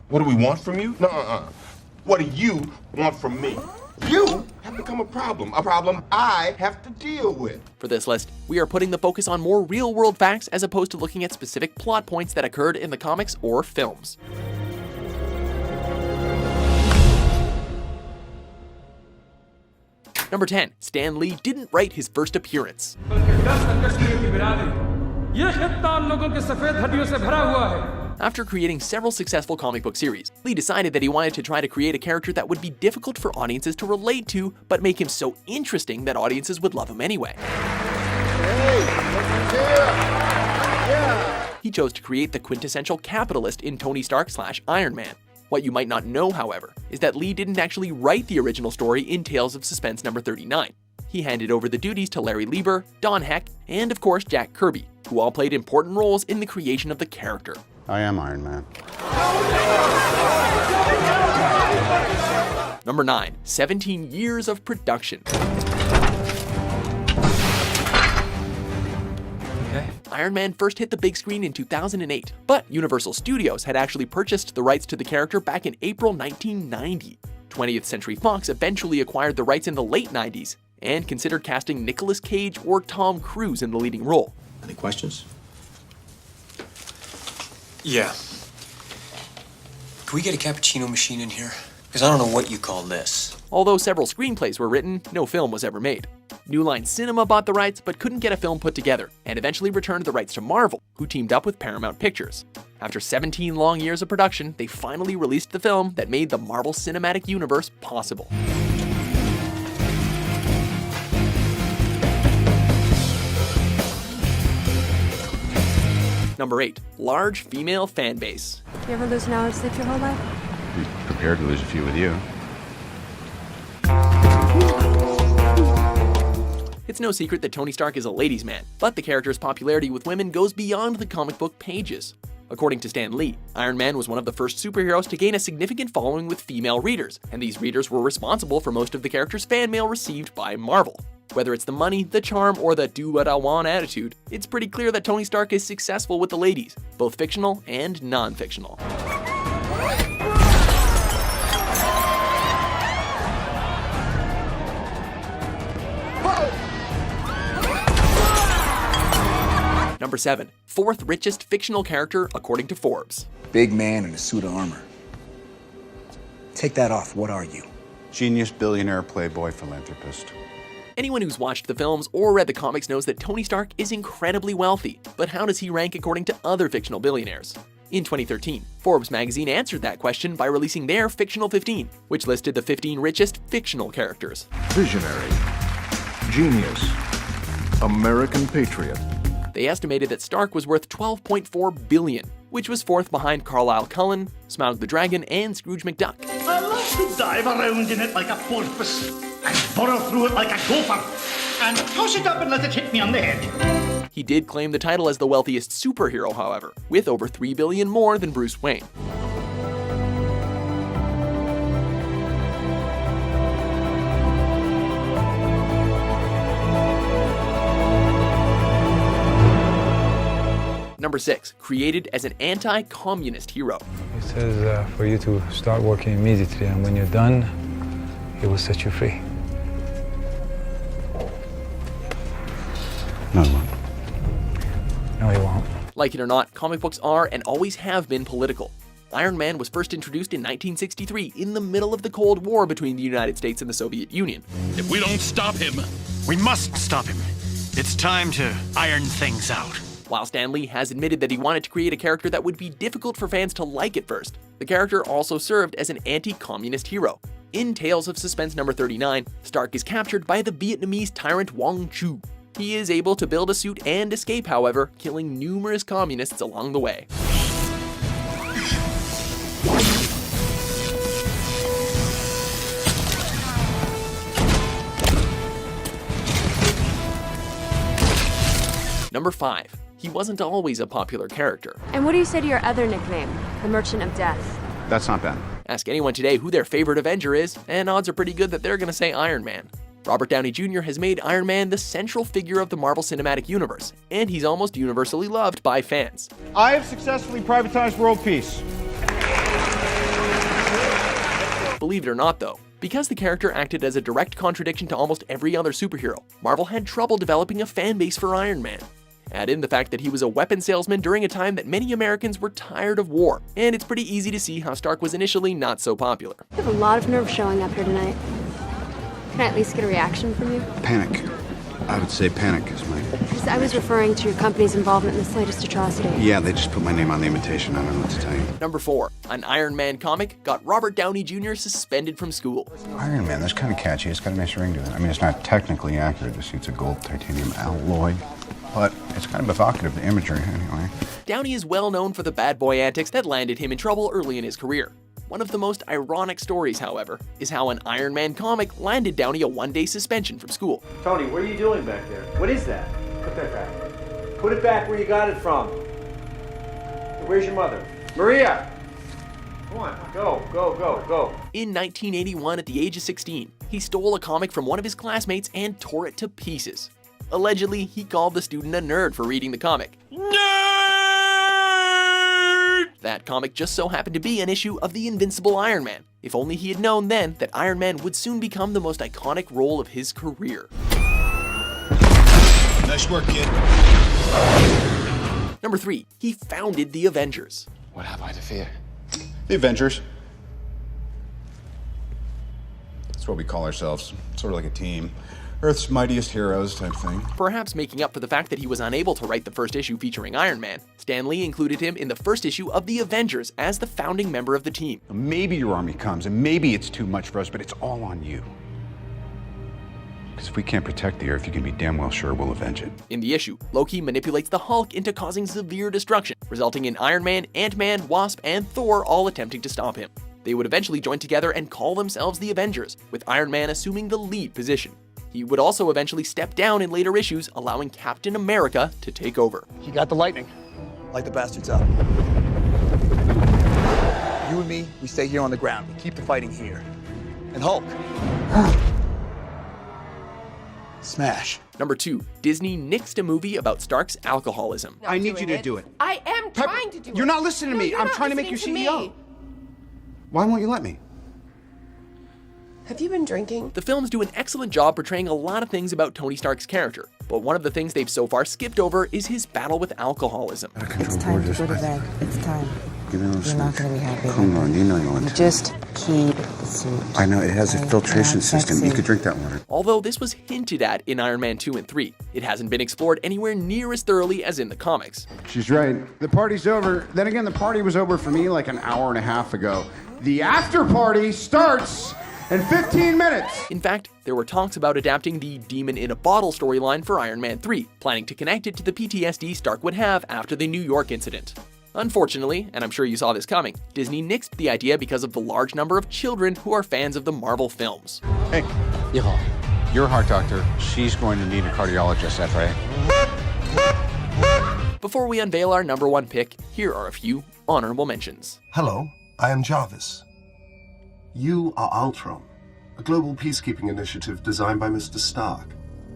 What do we want from you? No. What do you want from me? You have become a problem I have to deal with. For this list, we are putting the focus on more real-world facts as opposed to looking at specific plot points that occurred in the comics or films. Number 10. Stan Lee didn't write his first appearance. After creating several successful comic book series, Lee decided that he wanted to try to create a character that would be difficult for audiences to relate to, but make him so interesting that audiences would love him anyway. He chose to create the quintessential capitalist in Tony Stark/Iron Man. What you might not know, however, is that Lee didn't actually write the original story in Tales of Suspense number 39. He handed over the duties to Larry Lieber, Don Heck, and of course Jack Kirby, who all played important roles in the creation of the character. I am Iron Man. Number 9. 17 years of production. Iron Man first hit the big screen in 2008, but Universal Studios had actually purchased the rights to the character back in April 1990. 20th Century Fox eventually acquired the rights in the late 90s and considered casting Nicolas Cage or Tom Cruise in the leading role. Any questions? Yeah. Can we get a cappuccino machine in here? Because I don't know what you call this. Although several screenplays were written, no film was ever made. New Line Cinema bought the rights but couldn't get a film put together, and eventually returned the rights to Marvel, who teamed up with Paramount Pictures. After 17 long years of production, they finally released the film that made the Marvel Cinematic Universe possible. Number 8. Large female fan base. You ever lose an hour's sleep your whole life? Be prepared to lose a few with you. It's no secret that Tony Stark is a ladies' man, but the character's popularity with women goes beyond the comic book pages. According to Stan Lee, Iron Man was one of the first superheroes to gain a significant following with female readers, and these readers were responsible for most of the character's fan mail received by Marvel. Whether it's the money, the charm, or the do what I want attitude, it's pretty clear that Tony Stark is successful with the ladies, both fictional and non-fictional. Number 7. 4th richest fictional character according to Forbes. Big man in a suit of armor. Take that off, what are you? Genius, billionaire, playboy, philanthropist. Anyone who's watched the films or read the comics knows that Tony Stark is incredibly wealthy, but how does he rank according to other fictional billionaires? In 2013, Forbes magazine answered that question by releasing their Fictional 15, which listed the 15 richest fictional characters. Visionary, genius, American patriot. They estimated that Stark was worth $12.4 billion, which was 4th behind Carlisle Cullen, Smaug the Dragon, and Scrooge McDuck. I love to dive around in it like a porpoise and burrow through it like a gopher and toss it up and let it hit me on the head. He did claim the title as the wealthiest superhero, however, with over $3 billion more than Bruce Wayne. Number 6. Created as an anti-communist hero. He says for you to start working immediately, and when you're done, he will set you free. No, he won't. No, he won't. Like it or not, comic books are and always have been political. Iron Man was first introduced in 1963 in the middle of the Cold War between the United States and the Soviet Union. If we don't stop him, we must stop him. It's time to iron things out. While Stan Lee has admitted that he wanted to create a character that would be difficult for fans to like at first, the character also served as an anti-communist hero. In Tales of Suspense number 39, Stark is captured by the Vietnamese tyrant Wong Chu. He is able to build a suit and escape, however, killing numerous communists along the way. Number 5. He wasn't always a popular character. And what do you say to your other nickname, the Merchant of Death? That's not bad. Ask anyone today who their favorite Avenger is, and odds are pretty good that they're gonna say Iron Man. Robert Downey Jr. has made Iron Man the central figure of the Marvel Cinematic Universe, and he's almost universally loved by fans. I have successfully privatized world peace. Believe it or not though, because the character acted as a direct contradiction to almost every other superhero, Marvel had trouble developing a fan base for Iron Man. Add in the fact that he was a weapon salesman during a time that many Americans were tired of war, and it's pretty easy to see how Stark was initially not so popular. You have a lot of nerve showing up here tonight. Can I at least get a reaction from you? Panic. I would say panic is my... Because I was referring to your company's involvement in this latest atrocity. Yeah, they just put my name on the invitation. I don't know what to tell you. Number 4. An Iron Man comic got Robert Downey Jr. suspended from school. Iron Man, that's kind of catchy. It's got a nice ring to it. I mean, it's not technically accurate. The suit's a gold titanium alloy, but it's kind of evocative, the imagery, anyway. Downey is well known for the bad boy antics that landed him in trouble early in his career. One of the most ironic stories, however, is how an Iron Man comic landed Downey a one-day suspension from school. Tony, what are you doing back there? What is that? Put that back. Put it back where you got it from. Where's your mother? Maria! Come on, go. In 1981, at the age of 16, he stole a comic from one of his classmates and tore it to pieces. Allegedly, he called the student a nerd for reading the comic. That comic just so happened to be an issue of the Invincible Iron Man. If only he had known then that Iron Man would soon become the most iconic role of his career. Nice work, kid. Number 3. He founded the Avengers. What have I to fear? The Avengers. That's what we call ourselves. Sort of like a team. Earth's mightiest heroes type thing. Perhaps making up for the fact that he was unable to write the first issue featuring Iron Man, Stan Lee included him in the first issue of the Avengers as the founding member of the team. Maybe your army comes, and maybe it's too much for us, but it's all on you. Because if we can't protect the Earth, you can be damn well sure we'll avenge it. In the issue, Loki manipulates the Hulk into causing severe destruction, resulting in Iron Man, Ant-Man, Wasp, and Thor all attempting to stop him. They would eventually join together and call themselves the Avengers, with Iron Man assuming the lead position. He would also eventually step down in later issues, allowing Captain America to take over. You got the lightning. Light the bastards up. You and me, we stay here on the ground. We keep the fighting here. And Hulk. Smash. Number 2. Disney nixed a movie about Stark's alcoholism. I need you to do it. I am trying to do it. You're not listening to me. I'm trying to make you CEO. Why won't you let me? Have you been drinking? The films do an excellent job portraying a lot of things about Tony Stark's character, but one of the things they've so far skipped over is his battle with alcoholism. It's time to go to bed. It's time. You're not going to be happy. Come on, you know you want You to. just keep the soup. I know, it has a filtration Yeah, system. sexy. You could drink that water. Although this was hinted at in Iron Man 2 and 3, it hasn't been explored anywhere near as thoroughly as in the comics. She's right. The party's over. Then again, the party was over for me like an hour and a half ago. The after party starts in 15 minutes. In fact, there were talks about adapting the Demon in a Bottle storyline for Iron Man 3, planning to connect it to the PTSD Stark would have after the New York incident. Unfortunately, and I'm sure you saw this coming, Disney nixed the idea because of the large number of children who are fans of the Marvel films. Hey, you're a heart doctor. She's going to need a cardiologist, that's right. Before we unveil our number 1 pick, here are a few honorable mentions. Hello, I am Jarvis. You are Ultron, a global peacekeeping initiative designed by Mr. Stark.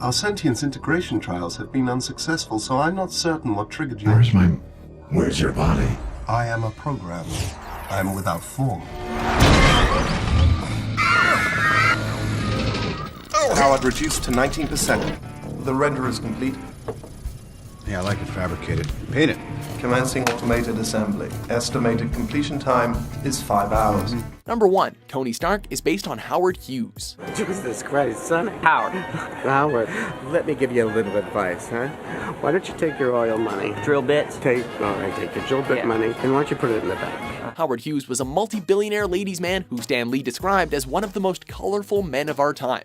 Our sentience integration trials have been unsuccessful, so I'm not certain what triggered you. Where's your body? I am a program. I am without form. Powered reduced to 19%. The render is complete. Yeah, I like it fabricated. Paint it. Commencing automated assembly. Estimated completion time is 5 hours. Number 1. Tony Stark is based on Howard Hughes. Jesus Christ, son. Howard, let me give you a little advice, huh? Why don't you take your oil money? Drill bits? Take your drill bit money, and why don't you put it in the bank? Howard Hughes was a multi-billionaire ladies' man who Stan Lee described as one of the most colorful men of our time.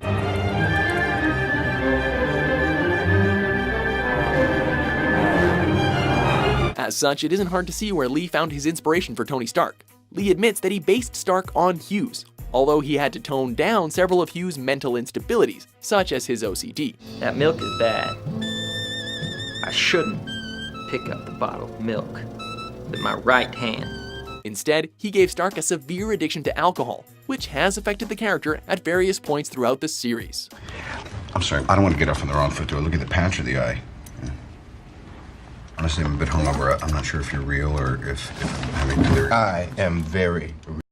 As such, it isn't hard to see where Lee found his inspiration for Tony Stark. Lee admits that he based Stark on Hughes, although he had to tone down several of Hughes' mental instabilities, such as his OCD. That milk is bad. I shouldn't pick up the bottle of milk with my right hand. Instead, he gave Stark a severe addiction to alcohol, which has affected the character at various points throughout the series. I'm sorry, I don't want to get off on the wrong foot. Do I look at the patch or the eye? Honestly, I'm a bit hungover. I'm not sure if you're real or if I'm having... I am very